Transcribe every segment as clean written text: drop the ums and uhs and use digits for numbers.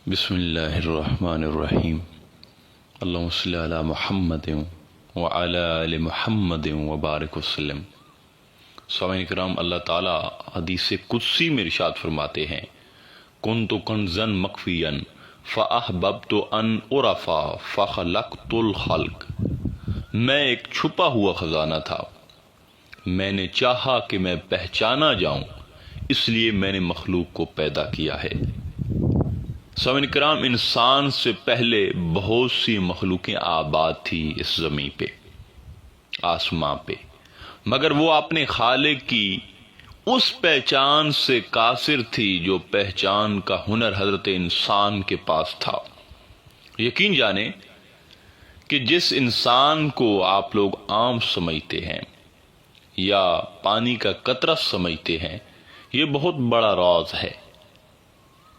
بسم اللہ الرحمن الرحیم اللہم صلی علی محمد وعلی آل محمد وبارک وسلم۔ سامعین کرام، اللہ تعالیٰ حدیث قدسی میں ارشاد فرماتے ہیں، کنت کنزا مخفیا فاحببت ان اعرف فخلقت الخلق۔ میں ایک چھپا ہوا خزانہ تھا، میں نے چاہا کہ میں پہچانا جاؤں، اس لیے میں نے مخلوق کو پیدا کیا ہے۔ سامعین کرام، انسان سے پہلے بہت سی مخلوقیں آباد تھی اس زمین پہ، آسمان پہ، مگر وہ اپنے خالق کی اس پہچان سے قاصر تھی جو پہچان کا ہنر حضرت انسان کے پاس تھا۔ یقین جانیں کہ جس انسان کو آپ لوگ عام سمجھتے ہیں یا پانی کا قطرہ سمجھتے ہیں، یہ بہت بڑا راز ہے۔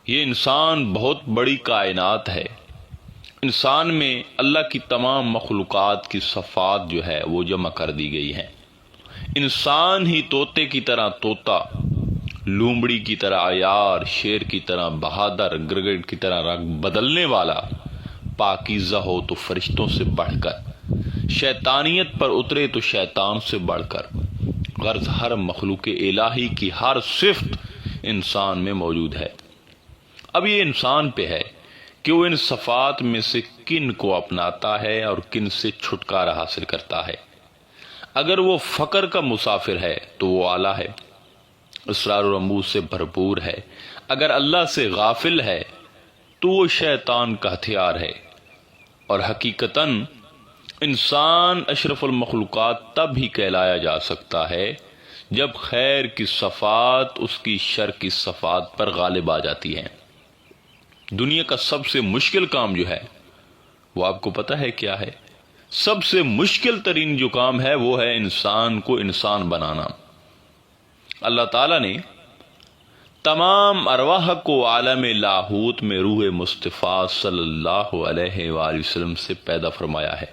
یہ انسان بہت بڑی کائنات ہے۔ انسان میں اللہ کی تمام مخلوقات کی صفات جو ہے وہ جمع کر دی گئی ہیں۔ انسان ہی طوطے کی طرح طوطا، لومڑی کی طرح عیار، شیر کی طرح بہادر، گرگٹ کی طرح رنگ بدلنے والا، پاکیزہ ہو تو فرشتوں سے بڑھ کر، شیطانیت پر اترے تو شیطان سے بڑھ کر، غرض ہر مخلوق الہی کی ہر صفت انسان میں موجود ہے۔ اب یہ انسان پہ ہے کہ وہ ان صفات میں سے کن کو اپناتا ہے اور کن سے چھٹکارا حاصل کرتا ہے۔ اگر وہ فقر کا مسافر ہے تو وہ اعلیٰ ہے، اسرار و رموز سے بھرپور ہے۔ اگر اللہ سے غافل ہے تو وہ شیطان کا ہتھیار ہے۔ اور حقیقتاً انسان اشرف المخلوقات تب ہی کہلایا جا سکتا ہے جب خیر کی صفات اس کی شر کی صفات پر غالب آ جاتی ہیں۔ دنیا کا سب سے مشکل کام جو ہے وہ آپ کو پتہ ہے کیا ہے؟ سب سے مشکل ترین جو کام ہے وہ ہے انسان کو انسان بنانا۔ اللہ تعالیٰ نے تمام ارواح کو عالم لاہوت میں روح مصطفیٰ صلی اللہ علیہ وآلہ وسلم سے پیدا فرمایا ہے۔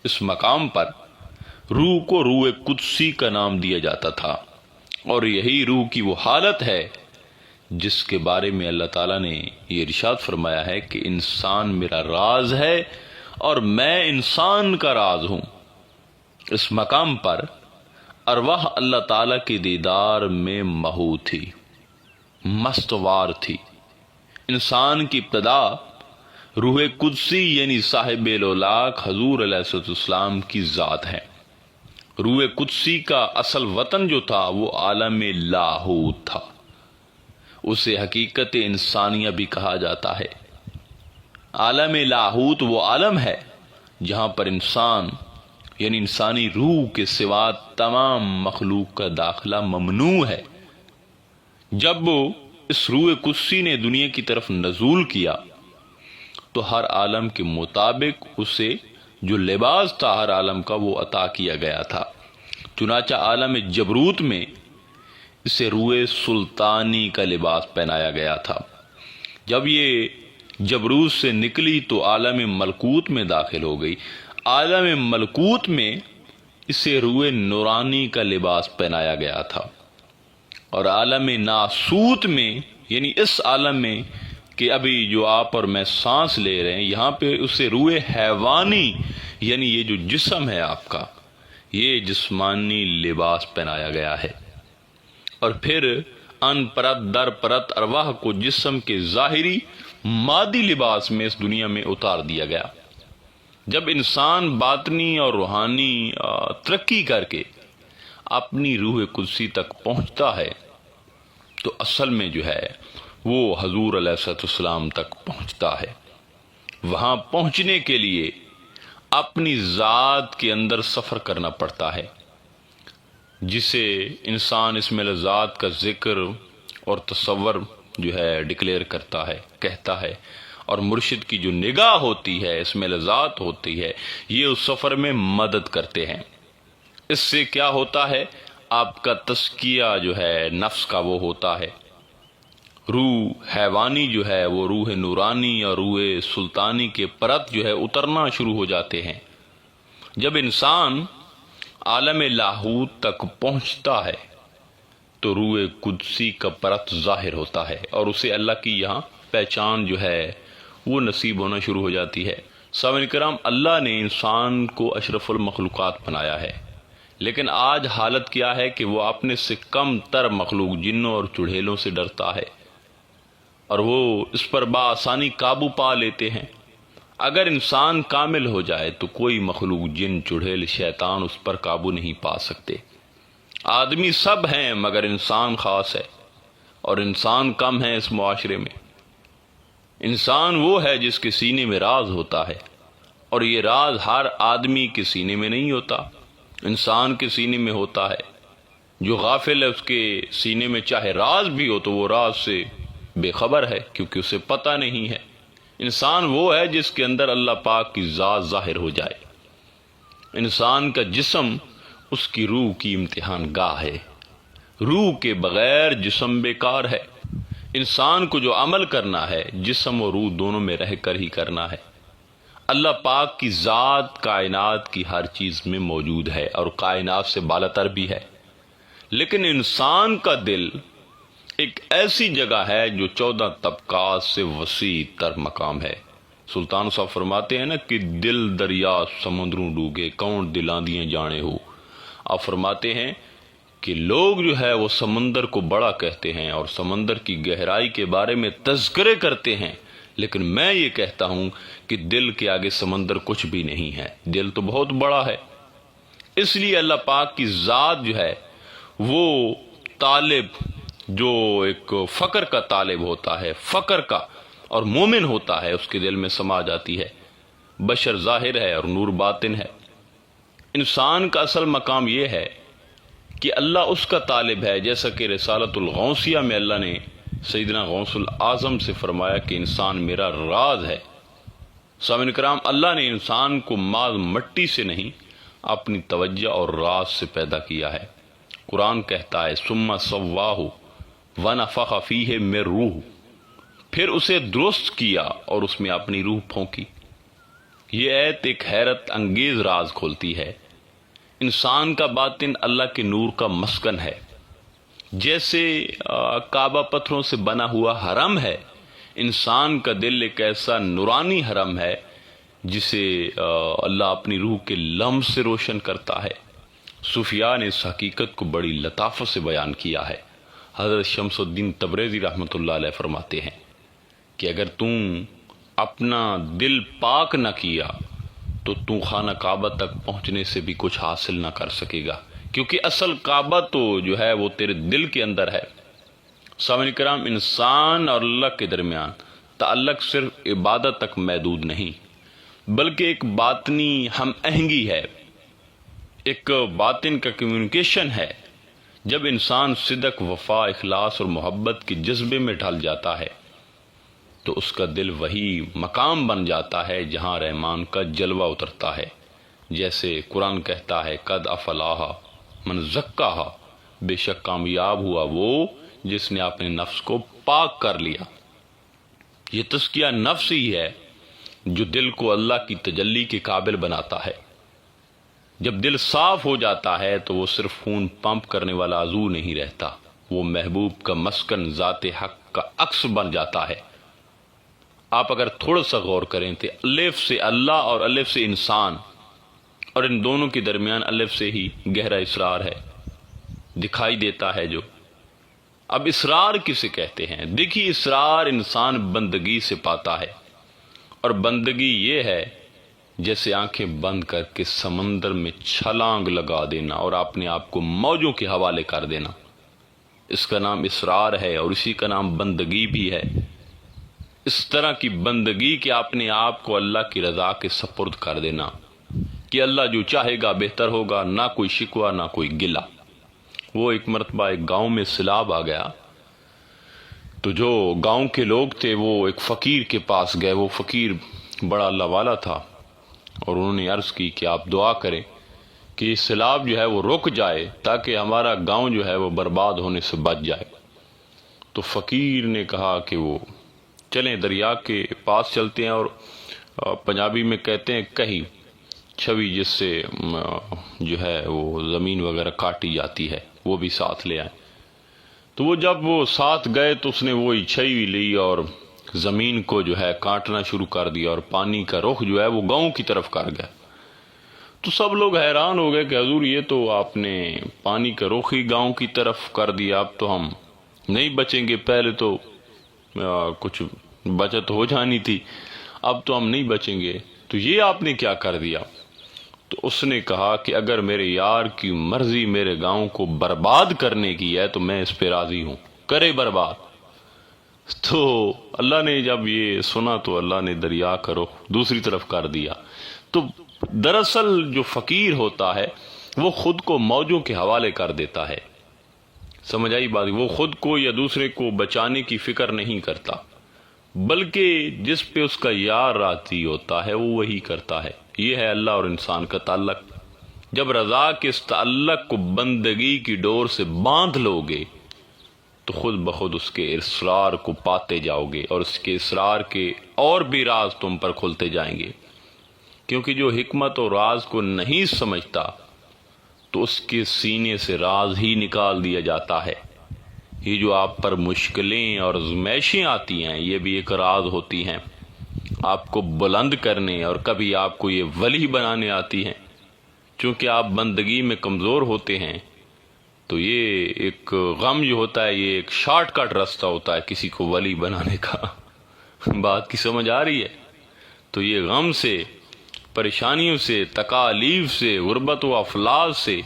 اس مقام پر روح کو روح قدسی کا نام دیا جاتا تھا، اور یہی روح کی وہ حالت ہے جس کے بارے میں اللہ تعالیٰ نے یہ ارشاد فرمایا ہے کہ انسان میرا راز ہے اور میں انسان کا راز ہوں۔ اس مقام پر ارواح اللہ تعالیٰ کے دیدار میں محو تھی، مستوار تھی۔ انسان کی ابتدا روح قدسی یعنی صاحب لولاک حضور علیہ السلام کی ذات ہے۔ روح قدسی کا اصل وطن جو تھا وہ عالم لاہوت تھا، اسے حقیقت انسانیہ بھی کہا جاتا ہے۔ عالم لاہوت وہ عالم ہے جہاں پر انسان یعنی انسانی روح کے سوا تمام مخلوق کا داخلہ ممنوع ہے۔ جب اس روح قدسی نے دنیا کی طرف نزول کیا تو ہر عالم کے مطابق اسے جو لباس تھا ہر عالم کا وہ عطا کیا گیا تھا۔ چنانچہ عالم جبروت میں اسے روح سلطانی کا لباس پہنایا گیا تھا۔ جب یہ جبروت سے نکلی تو عالم ملکوت میں داخل ہو گئی۔ عالم ملکوت میں اسے روح نورانی کا لباس پہنایا گیا تھا، اور عالم ناسوت میں یعنی اس عالم میں کہ ابھی جو آپ اور میں سانس لے رہے ہیں، یہاں پہ اسے روح حیوانی یعنی یہ جو جسم ہے آپ کا، یہ جسمانی لباس پہنایا گیا ہے۔ اور پھر ان پرت در پرت ارواح کو جسم کے ظاہری مادی لباس میں اس دنیا میں اتار دیا گیا۔ جب انسان باطنی اور روحانی ترقی کر کے اپنی روح قدسی تک پہنچتا ہے تو اصل میں جو ہے وہ حضور علیہ السلام تک پہنچتا ہے۔ وہاں پہنچنے کے لیے اپنی ذات کے اندر سفر کرنا پڑتا ہے، جسے انسان اس میں ذات کا ذکر اور تصور جو ہے ڈکلیئر کرتا ہے، کہتا ہے، اور مرشد کی جو نگاہ ہوتی ہے، اس میں ذات ہوتی ہے، یہ اس سفر میں مدد کرتے ہیں۔ اس سے کیا ہوتا ہے؟ آپ کا تزکیہ جو ہے نفس کا وہ ہوتا ہے۔ روح حیوانی جو ہے وہ روح نورانی اور روح سلطانی کے پرت جو ہے اترنا شروع ہو جاتے ہیں۔ جب انسان عالم لاہوت تک پہنچتا ہے تو روح قدسی کا پرت ظاہر ہوتا ہے اور اسے اللہ کی یہاں پہچان جو ہے وہ نصیب ہونا شروع ہو جاتی ہے۔ سامعین کرام، اللہ نے انسان کو اشرف المخلوقات بنایا ہے، لیکن آج حالت کیا ہے کہ وہ اپنے سے کم تر مخلوق جنوں اور چڑھیلوں سے ڈرتا ہے، اور وہ اس پر بآسانی قابو پا لیتے ہیں۔ اگر انسان کامل ہو جائے تو کوئی مخلوق، جن، چڑھیل، شیطان اس پر قابو نہیں پا سکتے۔ آدمی سب ہیں مگر انسان خاص ہے، اور انسان کم ہے اس معاشرے میں۔ انسان وہ ہے جس کے سینے میں راز ہوتا ہے، اور یہ راز ہر آدمی کے سینے میں نہیں ہوتا، انسان کے سینے میں ہوتا ہے۔ جو غافل ہے اس کے سینے میں چاہے راز بھی ہو تو وہ راز سے بے خبر ہے، کیونکہ اسے پتہ نہیں ہے۔ انسان وہ ہے جس کے اندر اللہ پاک کی ذات ظاہر ہو جائے۔ انسان کا جسم اس کی روح کی امتحان گاہ ہے، روح کے بغیر جسم بیکار ہے۔ انسان کو جو عمل کرنا ہے جسم و روح دونوں میں رہ کر ہی کرنا ہے۔ اللہ پاک کی ذات کائنات کی ہر چیز میں موجود ہے اور کائنات سے بالاتر بھی ہے، لیکن انسان کا دل ایک ایسی جگہ ہے جو 14 طبقات سے وسیع تر مقام ہے۔ سلطان صاحب فرماتے ہیں نا کہ دل دریا سمندروں ڈوبے، کون دلاں دیاں جانے ہو۔ آپ فرماتے ہیں کہ لوگ جو ہے وہ سمندر کو بڑا کہتے ہیں اور سمندر کی گہرائی کے بارے میں تذکرے کرتے ہیں، لیکن میں یہ کہتا ہوں کہ دل کے آگے سمندر کچھ بھی نہیں ہے، دل تو بہت بڑا ہے۔ اس لیے اللہ پاک کی ذات جو ہے وہ طالب، جو ایک فقر کا طالب ہوتا ہے، فقر کا اور مومن ہوتا ہے، اس کے دل میں سما جاتی ہے۔ بشر ظاہر ہے اور نور باطن ہے۔ انسان کا اصل مقام یہ ہے کہ اللہ اس کا طالب ہے، جیسا کہ رسالۃ الغوثیہ میں اللہ نے سیدنا غوث الاعظم سے فرمایا کہ انسان میرا راز ہے۔ سامعین کرام، اللہ نے انسان کو ماز مٹی سے نہیں، اپنی توجہ اور راز سے پیدا کیا ہے۔ قرآن کہتا ہے ثم سواہ ونفخ فیہ من روح، پھر اسے درست کیا اور اس میں اپنی روح پھونکی۔ یہ ایت ایک حیرت انگیز راز کھولتی ہے۔ انسان کا باطن اللہ کے نور کا مسکن ہے۔ جیسے کعبہ پتھروں سے بنا ہوا حرم ہے، انسان کا دل ایک ایسا نورانی حرم ہے جسے اللہ اپنی روح کے لمس سے روشن کرتا ہے۔ صوفیاء نے اس حقیقت کو بڑی لطافت سے بیان کیا ہے۔ حضرت شمس الدین تبریزی رحمۃ اللہ علیہ فرماتے ہیں کہ اگر تم اپنا دل پاک نہ کیا تو تم خانہ کعبہ تک پہنچنے سے بھی کچھ حاصل نہ کر سکے گا، کیونکہ اصل کعبہ تو جو ہے وہ تیرے دل کے اندر ہے۔ سامعین کرام، انسان اور اللہ کے درمیان تعلق صرف عبادت تک محدود نہیں، بلکہ ایک باطنی ہم آہنگی ہے، ایک باطن کا کمیونیکیشن ہے۔ جب انسان صدق، وفا، اخلاص اور محبت کے جذبے میں ڈھل جاتا ہے تو اس کا دل وہی مقام بن جاتا ہے جہاں رحمان کا جلوہ اترتا ہے۔ جیسے قرآن کہتا ہے قد افلاح من زکاہا، بے شک کامیاب ہوا وہ جس نے اپنے نفس کو پاک کر لیا۔ یہ تزکیہ نفس ہی ہے جو دل کو اللہ کی تجلی کے قابل بناتا ہے۔ جب دل صاف ہو جاتا ہے تو وہ صرف خون پمپ کرنے والا عضو نہیں رہتا، وہ محبوب کا مسکن، ذات حق کا عکس بن جاتا ہے۔ آپ اگر تھوڑا سا غور کریں تو الف سے اللہ اور الف سے انسان، اور ان دونوں کے درمیان الف سے ہی گہرا اسرار ہے، دکھائی دیتا ہے جو۔ اب اسرار کسے کہتے ہیں؟ دیکھیے، اسرار انسان بندگی سے پاتا ہے، اور بندگی یہ ہے جیسے آنکھیں بند کر کے سمندر میں چھلانگ لگا دینا اور اپنے آپ کو موجوں کے حوالے کر دینا۔ اس کا نام اسرار ہے اور اسی کا نام بندگی بھی ہے۔ اس طرح کی بندگی کہ اپنے آپ کو اللہ کی رضا کے سپرد کر دینا کہ اللہ جو چاہے گا بہتر ہوگا، نہ کوئی شکوہ نہ کوئی گلہ۔ وہ ایک مرتبہ ایک گاؤں میں سیلاب آ گیا، تو جو گاؤں کے لوگ تھے وہ ایک فقیر کے پاس گئے۔ وہ فقیر بڑا اللہ والا تھا، اور انہوں نے عرض کی کہ آپ دعا کریں کہ یہ سیلاب جو ہے وہ رک جائے تاکہ ہمارا گاؤں جو ہے وہ برباد ہونے سے بچ جائے۔ تو فقیر نے کہا کہ وہ چلیں دریا کے پاس چلتے ہیں، اور پنجابی میں کہتے ہیں کہیں چھوی، جس سے جو ہے وہ زمین وغیرہ کاٹی جاتی ہے، وہ بھی ساتھ لے آئیں۔ تو وہ جب وہ ساتھ گئے تو اس نے وہی چھوی لی اور زمین کو جو ہے کاٹنا شروع کر دیا اور پانی کا رخ جو ہے وہ گاؤں کی طرف کر گیا۔ تو سب لوگ حیران ہو گئے کہ حضور یہ تو آپ نے پانی کا رخ ہی گاؤں کی طرف کر دیا، اب تو ہم نہیں بچیں گے، پہلے تو کچھ بچت ہو جانی تھی، اب تو ہم نہیں بچیں گے، تو یہ آپ نے کیا کر دیا؟ تو اس نے کہا کہ اگر میرے یار کی مرضی میرے گاؤں کو برباد کرنے کی ہے تو میں اس پہ راضی ہوں، کرے برباد۔ تو اللہ نے جب یہ سنا تو اللہ نے دریا کا رخ دوسری طرف کر دیا۔ تو دراصل جو فقیر ہوتا ہے وہ خود کو موجوں کے حوالے کر دیتا ہے، سمجھ آئی بات؟ وہ خود کو یا دوسرے کو بچانے کی فکر نہیں کرتا، بلکہ جس پہ اس کا یار راضی ہوتا ہے وہ وہی کرتا ہے۔ یہ ہے اللہ اور انسان کا تعلق۔ جب رضا کے اس تعلق کو بندگی کی ڈور سے باندھ لو گے تو خود بخود اس کے اسرار کو پاتے جاؤ گے، اور اس کے اسرار کے اور بھی راز تم پر کھلتے جائیں گے، کیونکہ جو حکمت اور راز کو نہیں سمجھتا تو اس کے سینے سے راز ہی نکال دیا جاتا ہے۔ یہ جو آپ پر مشکلیں اور آزمائشیں آتی ہیں یہ بھی ایک راز ہوتی ہیں، آپ کو بلند کرنے اور کبھی آپ کو یہ ولی بنانے آتی ہیں۔ چونکہ آپ بندگی میں کمزور ہوتے ہیں تو یہ ایک غم جو ہوتا ہے یہ ایک شارٹ کٹ راستہ ہوتا ہے کسی کو ولی بنانے کا۔ بات کی سمجھ آ رہی ہے؟ تو یہ غم سے، پریشانیوں سے، تکالیف سے، غربت و افلاس سے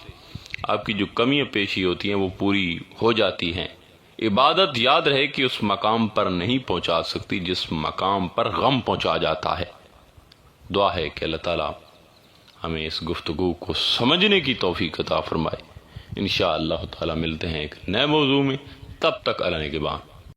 آپ کی جو کمیاں پیشی ہوتی ہیں وہ پوری ہو جاتی ہیں۔ عبادت یاد رہے کہ اس مقام پر نہیں پہنچا سکتی جس مقام پر غم پہنچا جاتا ہے۔ دعا ہے کہ اللہ تعالیٰ ہمیں اس گفتگو کو سمجھنے کی توفیق عطا فرمائے۔ انشاءاللہ تعالیٰ ملتے ہیں ایک نئے موضوع میں، تب تک اللہ نگہبان۔